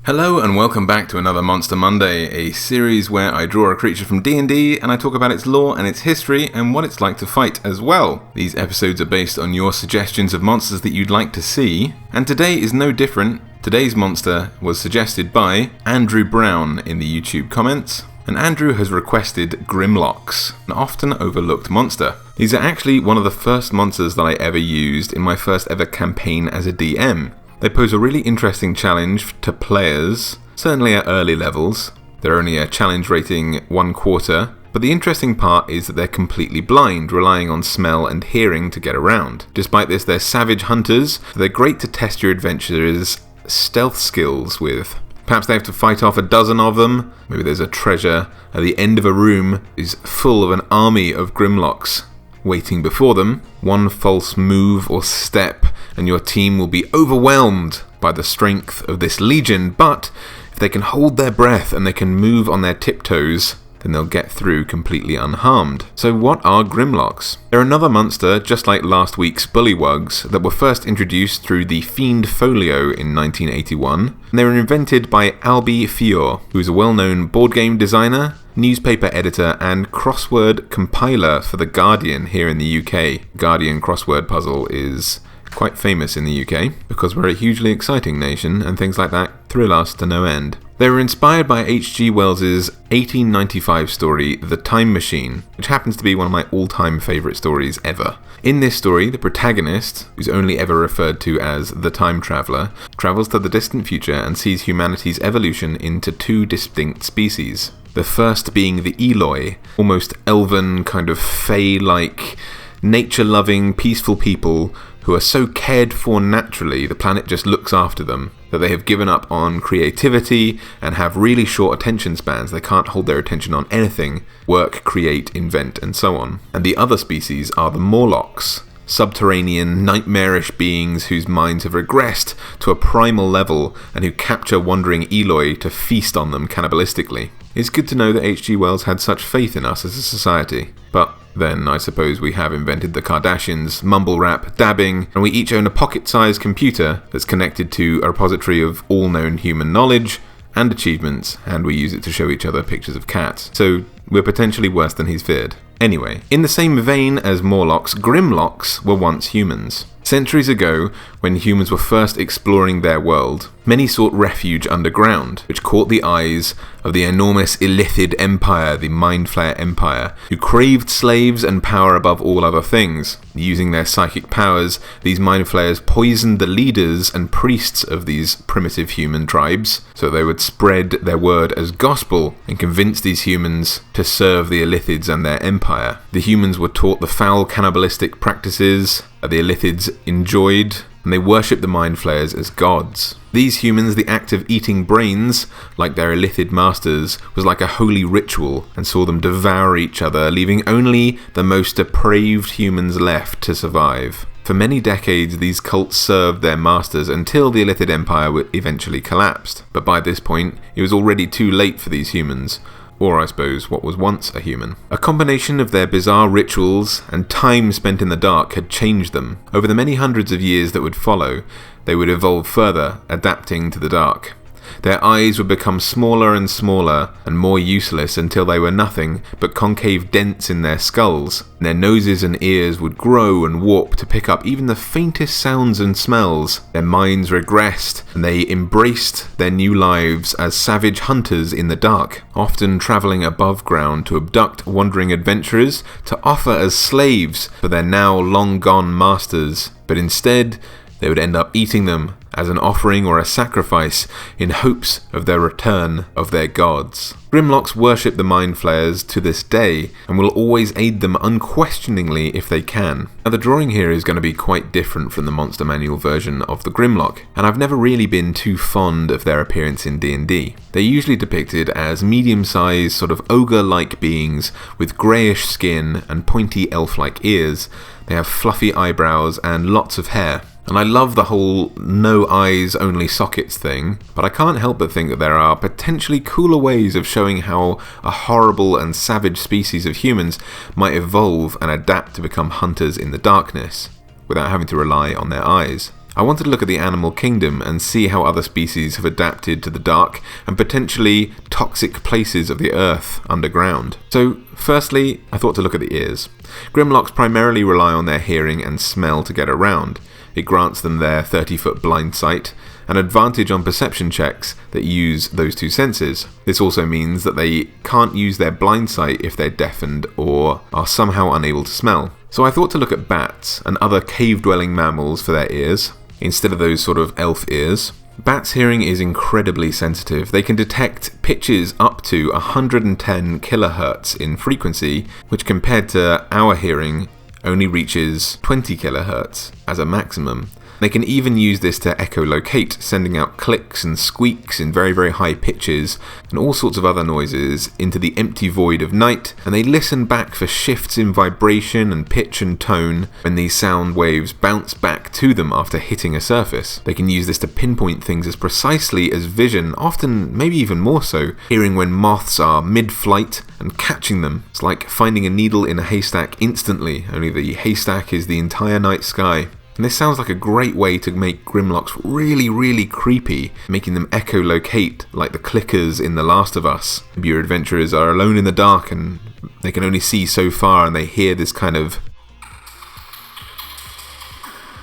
Hello and welcome back to another Monster Monday, a series where I draw a creature from D&D and I talk about its lore and its history and what it's like to fight as well. These episodes are based on your suggestions of monsters that you'd like to see, and today is no different. Today's monster was suggested by Andrew Brown in the YouTube comments, and Andrew has requested Grimlocks, an often overlooked monster. These are actually one of the first monsters that I ever used in my first ever campaign as a DM. They pose a really interesting challenge to players, certainly at early levels. They're only a challenge rating 1/4, but the interesting part is that they're completely blind, relying on smell and hearing to get around. Despite this, they're savage hunters, so they're great to test your adventurers' stealth skills with. Perhaps they have to fight off a dozen of them. Maybe there's a treasure at the end of a room is full of an army of Grimlocks waiting before them. One false move or step and your team will be overwhelmed by the strength of this legion, but if they can hold their breath and they can move on their tiptoes, then they'll get through completely unharmed. So what are Grimlocks? They're another monster, just like last week's Bullywugs, that were first introduced through the Fiend Folio in 1981, and they were invented by Albie Fior, who is a well-known board game designer, newspaper editor, and crossword compiler for The Guardian here in the UK. Guardian crossword puzzle is quite famous in the UK because we're a hugely exciting nation and things like that thrill us to no end. They were inspired by H.G. Wells's 1895 story The Time Machine, which happens to be one of my all-time favourite stories ever. In this story, the protagonist, who's only ever referred to as the Time Traveller, travels to the distant future and sees humanity's evolution into two distinct species. The first being the Eloi, almost elven, kind of fae-like, nature-loving, peaceful people who are so cared for naturally, the planet just looks after them, that they have given up on creativity and have really short attention spans. They can't hold their attention on anything, work, create, invent, and so on. And the other species are the Morlocks, subterranean, nightmarish beings whose minds have regressed to a primal level and who capture wandering Eloi to feast on them cannibalistically. It's good to know that H.G. Wells had such faith in us as a society. But then I suppose we have invented the Kardashians, mumble rap, dabbing, and we each own a pocket-sized computer that's connected to a repository of all known human knowledge and achievements, and we use it to show each other pictures of cats. So we're potentially worse than he's feared. Anyway, in the same vein as Morlocks, Grimlocks were once humans. Centuries ago, when humans were first exploring their world, many sought refuge underground, which caught the eyes of the enormous Illithid Empire, the Mind Flayer Empire, who craved slaves and power above all other things. Using their psychic powers, these Mind Flayers poisoned the leaders and priests of these primitive human tribes, so they would spread their word as gospel and convince these humans to serve the Illithids and their empire. The humans were taught the foul cannibalistic practices that the Illithids enjoyed, and they worshipped the Mind Flayers as gods. These humans, the act of eating brains, like their Illithid masters, was like a holy ritual and saw them devour each other, leaving only the most depraved humans left to survive. For many decades, these cults served their masters until the Illithid Empire eventually collapsed. But by this point, it was already too late for these humans, or I suppose what was once a human. A combination of their bizarre rituals and time spent in the dark had changed them. Over the many hundreds of years that would follow, they would evolve further, adapting to the dark. Their eyes would become smaller and smaller and more useless until they were nothing but concave dents in their skulls. Their noses and ears would grow and warp to pick up even the faintest sounds and smells. Their minds regressed and they embraced their new lives as savage hunters in the dark, often travelling above ground to abduct wandering adventurers to offer as slaves for their now long gone masters. But instead, they would end up eating them as an offering or a sacrifice in hopes of their return of their gods. Grimlocks worship the Mind Flayers to this day and will always aid them unquestioningly if they can. Now the drawing here is going to be quite different from the Monster Manual version of the Grimlock, and I've never really been too fond of their appearance in D&D. They're usually depicted as medium-sized, sort of ogre-like beings with greyish skin and pointy elf-like ears. They have fluffy eyebrows and lots of hair. And I love the whole no eyes, only sockets thing, but I can't help but think that there are potentially cooler ways of showing how a horrible and savage species of humans might evolve and adapt to become hunters in the darkness, without having to rely on their eyes. I wanted to look at the animal kingdom and see how other species have adapted to the dark and potentially toxic places of the earth underground. So, firstly, I thought to look at the ears. Grimlocks primarily rely on their hearing and smell to get around. It grants them their 30-foot blind sight, an advantage on perception checks that use those two senses. This also means that they can't use their blind sight if they're deafened or are somehow unable to smell. So I thought to look at bats and other cave-dwelling mammals for their ears, instead of those sort of elf ears. Bats' hearing is incredibly sensitive. They can detect pitches up to 110 kilohertz in frequency, which compared to our hearing only reaches 20 kilohertz as a maximum. They can even use this to echolocate, sending out clicks and squeaks in very, very high pitches and all sorts of other noises into the empty void of night, and they listen back for shifts in vibration and pitch and tone when these sound waves bounce back to them after hitting a surface. They can use this to pinpoint things as precisely as vision, often maybe even more so, hearing when moths are mid-flight and catching them. It's like finding a needle in a haystack instantly, only the haystack is the entire night sky. And this sounds like a great way to make Grimlocks really, really creepy, making them echolocate like the clickers in The Last of Us. Maybe your adventurers are alone in the dark and they can only see so far and they hear this kind of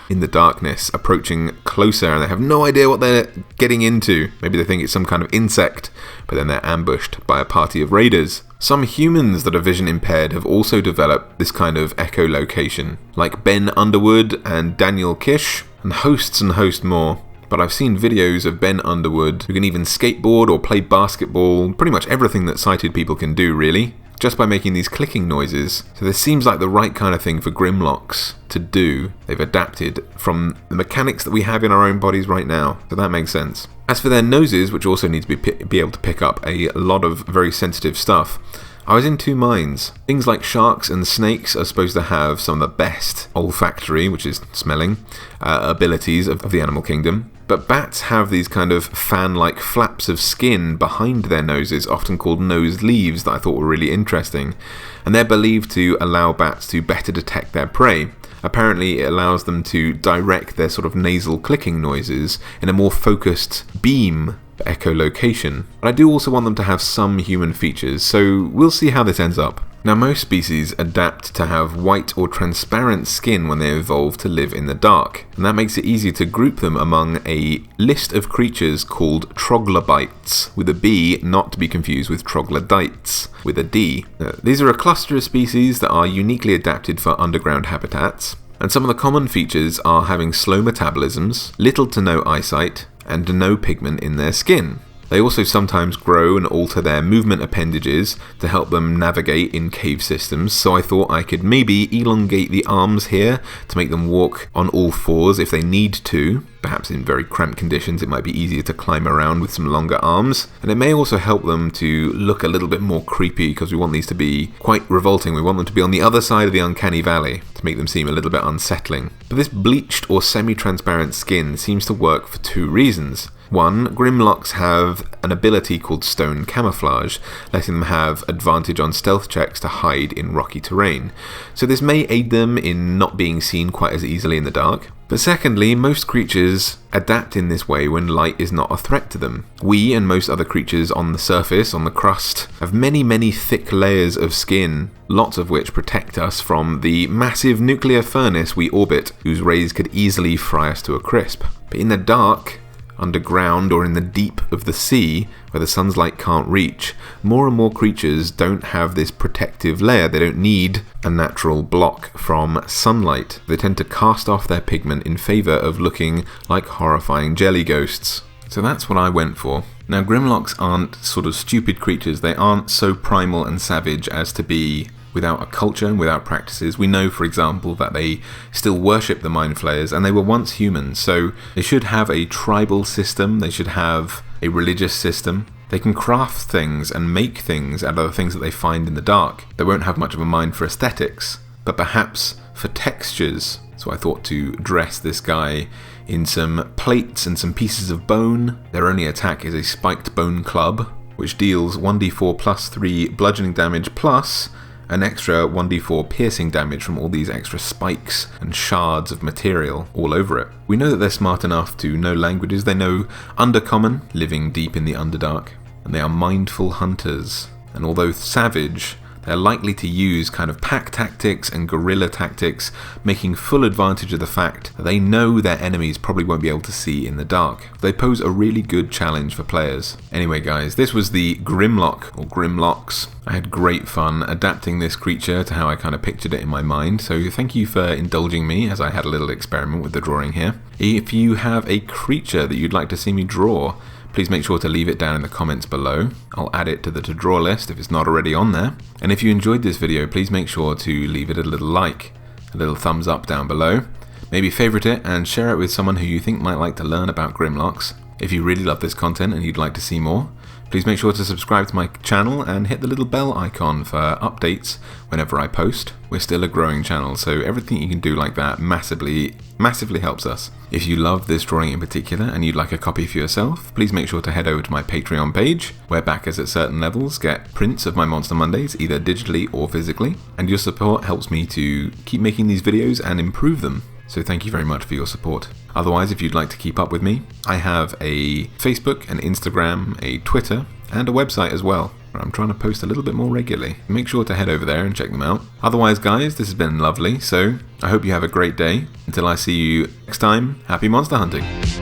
in the darkness approaching closer and they have no idea what they're getting into. Maybe they think it's some kind of insect, but then they're ambushed by a party of raiders. Some humans that are vision impaired have also developed this kind of echolocation, like Ben Underwood and Daniel Kish, and hosts more. But I've seen videos of Ben Underwood who can even skateboard or play basketball, pretty much everything that sighted people can do really, just by making these clicking noises. So this seems like the right kind of thing for Grimlocks to do. They've adapted from the mechanics that we have in our own bodies right now, so that makes sense. As for their noses, which also need to be able to pick up a lot of very sensitive stuff, I was in two minds. Things like sharks and snakes are supposed to have some of the best olfactory, which is smelling, abilities of the animal kingdom. But bats have these kind of fan-like flaps of skin behind their noses, often called nose leaves, that I thought were really interesting. And they're believed to allow bats to better detect their prey. Apparently it allows them to direct their sort of nasal clicking noises in a more focused beam for echolocation. But I do also want them to have some human features, so we'll see how this ends up. Now, most species adapt to have white or transparent skin when they evolve to live in the dark, and that makes it easier to group them among a list of creatures called Troglobites, with a B, not to be confused with Troglodytes, with a D. These are a cluster of species that are uniquely adapted for underground habitats, and some of the common features are having slow metabolisms, little to no eyesight, and no pigment in their skin. They also sometimes grow and alter their movement appendages to help them navigate in cave systems, so I thought I could maybe elongate the arms here to make them walk on all fours if they need to. Perhaps in very cramped conditions it might be easier to climb around with some longer arms, and it may also help them to look a little bit more creepy because we want these to be quite revolting. We want them to be on the other side of the uncanny valley to make them seem a little bit unsettling. But this bleached or semi-transparent skin seems to work for two reasons. One, Grimlocks have an ability called stone camouflage, letting them have advantage on stealth checks to hide in rocky terrain. So this may aid them in not being seen quite as easily in the dark. But secondly, most creatures adapt in this way when light is not a threat to them. We and most other creatures on the surface, on the crust, have many, many thick layers of skin, lots of which protect us from the massive nuclear furnace we orbit, whose rays could easily fry us to a crisp. But in the dark, underground or in the deep of the sea, where the sun's light can't reach, more and more creatures don't have this protective layer. They don't need a natural block from sunlight. They tend to cast off their pigment in favour of looking like horrifying jelly ghosts. So that's what I went for. Now, Grimlocks aren't sort of stupid creatures. They aren't so primal and savage as to be without a culture and without practices. We know, for example, that they still worship the Mind Flayers, and they were once humans, so they should have a tribal system, they should have a religious system. They can craft things and make things out of the things that they find in the dark. They won't have much of a mind for aesthetics, but perhaps for textures. So I thought to dress this guy in some plates and some pieces of bone. Their only attack is a spiked bone club, which deals 1d4 plus 3 bludgeoning damage plus an extra 1d4 piercing damage from all these extra spikes and shards of material all over it. We know that they're smart enough to know languages. They know Undercommon, living deep in the Underdark, and they are mindful hunters. And although savage, they're likely to use kind of pack tactics and guerrilla tactics, making full advantage of the fact that they know their enemies probably won't be able to see in the dark. They pose a really good challenge for players. Anyway guys, this was the Grimlock, or Grimlocks. I had great fun adapting this creature to how I kind of pictured it in my mind, so thank you for indulging me as I had a little experiment with the drawing here. If you have a creature that you'd like to see me draw, please make sure to leave it down in the comments below. I'll add it to the to draw list if it's not already on there. And if you enjoyed this video, please make sure to leave it a little like, a little thumbs up down below. Maybe favorite it and share it with someone who you think might like to learn about Grimlocks. If you really love this content and you'd like to see more, please make sure to subscribe to my channel and hit the little bell icon for updates whenever I post. We're still a growing channel, so everything you can do like that massively helps us. If you love this drawing in particular and you'd like a copy for yourself, please make sure to head over to my Patreon page, where backers at certain levels get prints of my Monster Mondays, either digitally or physically, and your support helps me to keep making these videos and improve them. So thank you very much for your support. Otherwise, if you'd like to keep up with me, I have a Facebook, an Instagram, a Twitter, and a website as well, where I'm trying to post a little bit more regularly. Make sure to head over there and check them out. Otherwise, guys, this has been lovely, so I hope you have a great day. Until I see you next time, happy monster hunting!